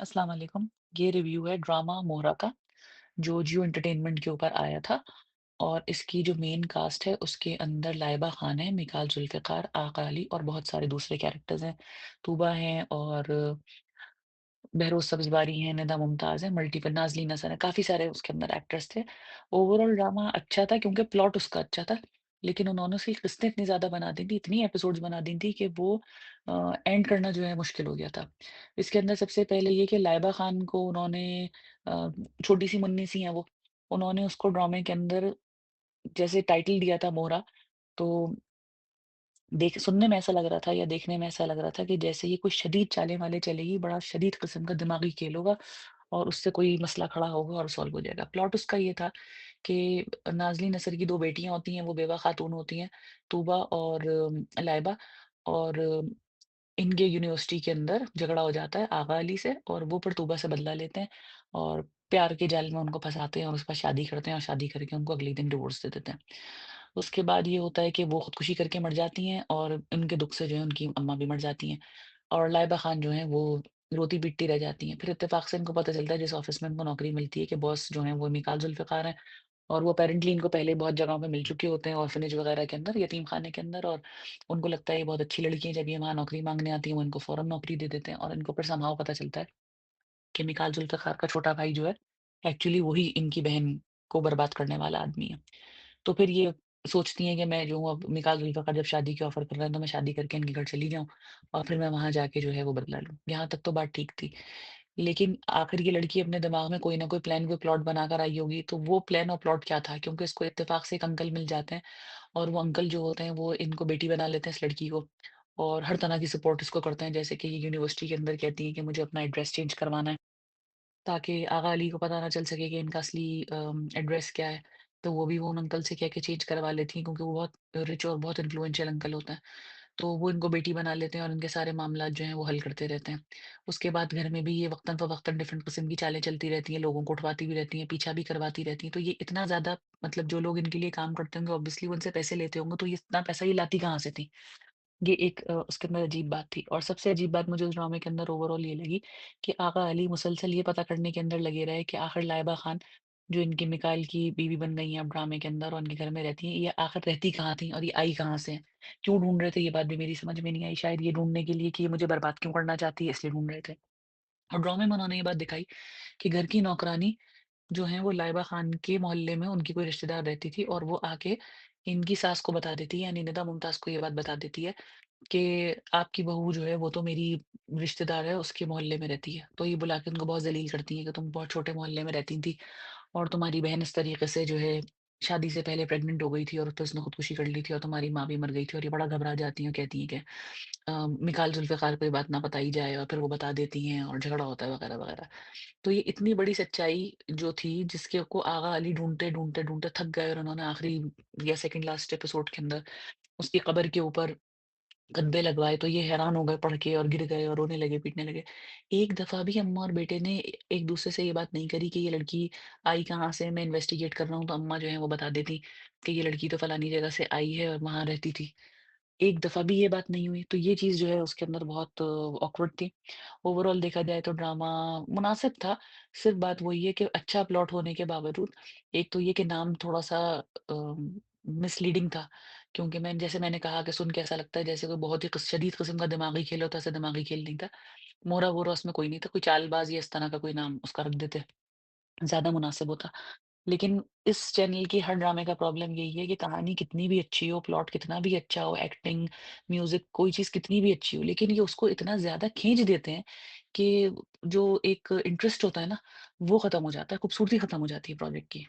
अस्सलाम वालेकुम। ये रिव्यू है ड्रामा मोहरा का, जो जियो एंटरटेनमेंट के ऊपर आया था। और इसकी जो मेन कास्ट है उसके अंदर लाइबा खान है, मिकाल जुल्फ़िकार, आगा अली और बहुत सारे दूसरे कैरेक्टर्स हैं। तूबा हैं और बहरोज़ सब्ज़वारी हैं, निदा मुमताज़ हैं, मल्टीपल नाज़लीन हसन है, काफ़ी सारे उसके अंदर एक्टर्स थे। ओवरऑल ड्रामा अच्छा था क्योंकि प्लॉट उसका अच्छा था, लेकिन उन्होंने उसकी किस्तें इतनी ज़्यादा बना दी थी, इतनी एपिसोड्स बना दी थी कि वो एंड करना जो है मुश्किल हो गया था। इसके अंदर सबसे पहले ये कि लाइबा खान को उन्होंने अ, छोटी-सी मुन्नी-सी हैं वो, उन्होंने उसको ड्रामे के अंदर जैसे टाइटल दिया था मोहरा, तो देख सुनने में ऐसा लग रहा था या देखने में ऐसा लग रहा था कि जैसे ये कोई शदीद चालें वाले चलेगी, बड़ा शदीद किस्म का दिमागी खेल होगा और उससे कोई मसला खड़ा होगा और सॉल्व हो जाएगा। प्लॉट उसका ये था कि नाज़नीन नसर की 2 बेटियाँ होती हैं, वो बेवा खातून होती हैं, तूबा और लाइबा। और इनके यूनिवर्सिटी के अंदर झगड़ा हो जाता है आगा अली से और वो फिर तूबा से बदला लेते हैं और प्यार के जाल में उनको फँसाते हैं और उसके बाद शादी करते हैं और शादी करके उनको अगले दिन डिवोर्स दे देते हैं। उसके बाद ये होता है कि वो खुदकुशी करके मर जाती हैं और उनके दुःख से जो है उनकी अम्मा भी मर जाती हैं और लाइबा खान जो हैं वो रोती-पिटती रह जाती हैं। फिर इत्तेफ़ाक से इनको पता चलता है जिस ऑफ़िस में इनको नौकरी मिलती है कि बॉस जो हैं वो मिकाल ज़ुल्फ़िकार हैं और वो अपेरेंटली इनको पहले बहुत जगहों पे मिल चुके होते हैं ऑर्फ़नेज वग़ैरह के अंदर, यतीमख़ाने के अंदर। और उनको लगता है ये बहुत अच्छी लड़की है, जब ये वहाँ नौकरी माँगने आती है वो इनको फ़ौरन नौकरी दे देते हैं और इनको फिर समहाउ पता चलता है कि मिकाल ज़ुल्फ़िकार का छोटा भाई जो है, एक्चुअली वही इनकी बहन को बर्बाद करने वाला आदमी है। तो फिर ये सोचती हैं कि मैं जो हूँ अब मिकाल ज़ुल्फ़िकार जब शादी की ऑफ़र कर रहा है तो मैं शादी करके इनके घर चली जाऊँ और फिर मैं वहाँ जाके जो है वो बदला लूँ। यहाँ तक तो बात ठीक थी। लेकिन आखिर ये लड़की अपने दिमाग में कोई ना कोई प्लान, कोई प्लॉट बनाकर आई होगी, तो वो प्लान और प्लॉट क्या था? क्योंकि इसको इत्तेफ़ाक से एक अंकल मिल जाते हैं और वो अंकल जो होते हैं वो इनको बेटी बना लेते हैं इस लड़की को और हर तरह की सपोर्ट इसको करते हैं। जैसे कि ये यूनिवर्सिटी के अंदर कहती है कि मुझे अपना एड्रेस चेंज करवाना है। ताकि आगा अली को पता ना चल सके कि इनका असली एड्रेस क्या है। तो वो भी वो उन अंकल से कह के चेंज करवा लेती हैं क्योंकि वो बहुत रिच और बहुत इन्फ्लुएंशियल अंकल होते हैं। तो वो इनको बेटी बना लेते हैं और इनके सारे मामलात जो हैं वो हल करते रहते हैं। उसके बाद घर में भी ये वक़्तन-फ़वक़्तन डिफरेंट किस्म की चालें चलती रहती हैं, लोगों को उठवाती भी रहती हैं, पीछा भी करवाती रहती हैं। तो ये इतना ज़्यादा मतलब जो लोग इनके लिए काम करते होंगे ऑब्वियसली वो इनसे पैसे लेते होंगे, तो ये इतना पैसा ये लाती कहाँ से थी? ये एक उसके अंदर अजीब बात थी। और सबसे अजीब बात मुझे उस ड्रामे के अंदर ओवरऑल ये लगी कि आगा अली मुसलसल ये पता करने के अंदर लगे रहे कि आखिर लाइबा खान जो इनकी मिकाइल की बीवी बन गई हैं अब ड्रामे के अंदर और उनके घर में रहती हैं, ये आखिर रहती कहाँ थी और ये आई कहाँ से हैं? क्यों ढूँढ रहे थे, ये बात भी मेरी समझ में नहीं आई। शायद ये ढूँढने के लिए कि ये मुझे बर्बाद क्यों करना चाहती है इसलिए ढूँढ रहे थे। और ड्रामे में उन्होंने ये बात दिखाई कि घर की नौकरानी जो है वो लाइबा खान के मोहल्ले में उनकी कोई रिश्तेदार रहती थी और वो आके इनकी सास को बता देती है, यानी निदा मुमताज़ को ये बात बता देती है कि आपकी बहू जो है वो तो मेरी रिश्तेदार है, उसके मोहल्ले में रहती है। तो ये बुला के उनको बहुत ज़लील करती हैं कि तुम बहुत छोटे मोहल्ले में रहती थी और तुम्हारी बहन इस तरीके से जो है शादी से पहले प्रेग्नेंट हो गई थी और फिर उसने खुदकुशी कर ली थी और तुम्हारी माँ भी मर गई थी। और ये बड़ा घबरा जाती हैं और कहती हैं कि मिकाल जुल्फ़िकार को ये बात ना बताई जाए और फिर वो बता देती हैं और झगड़ा होता है वगैरह-वगैरह। तो ये इतनी बड़ी सच्चाई जो थी जिसके को आगा अली ढूँढते थक गए और उन्होंने आखिरी या सेकंड लास्ट एपिसोड के अंदर उसकी कब्र के ऊपर गद्दे लगवाए, तो ये हैरान हो गए पढ़ के और गिर गए और रोने लगे, पीटने लगे। एक दफ़ा भी अम्मा और बेटे ने एक-दूसरे से ये बात नहीं करी कि ये लड़की आई कहाँ से? मैं इन्वेस्टिगेट कर रहा हूँ, तो अम्मा जो है वो बता देती कि ये लड़की तो फलानी जगह से आई है और वहाँ रहती थी। एक दफ़ा भी ये बात नहीं हुई, तो ये चीज़ जो है उसके अंदर बहुत ऑकवर्ड थी। ओवरऑल देखा जाए तो ड्रामा मुनासिब था, सिर्फ़ बात वही है कि अच्छा प्लॉट होने के बावजूद एक तो ये कि नाम थोड़ा-सा मिसलीडिंग था, क्योंकि जैसे मैंने कहा कि सुन के ऐसा लगता है जैसे कोई बहुत ही शदीद किस्म का दिमागी खेल होता है, ऐसा दिमागी खेल नहीं था। मोरा-वोरा उसमें कोई नहीं था, कोई चालबाज़ या इस तरह का कोई नाम उसका रख देते, ज़्यादा मुनासिब होता। लेकिन इस चैनल की हर ड्रामे का प्रॉब्लम यही है कि कहानी कितनी भी अच्छी हो, प्लॉट कितना भी अच्छा हो, एक्टिंग, म्यूज़िक कोई चीज़ कितनी भी अच्छी हो, लेकिन ये उसको इतना ज़्यादा खींच देते हैं कि जो एक इंटरेस्ट होता है ना, वो खत्म हो जाता है, खूबसूरती खत्म हो जाती है प्रोजेक्ट की।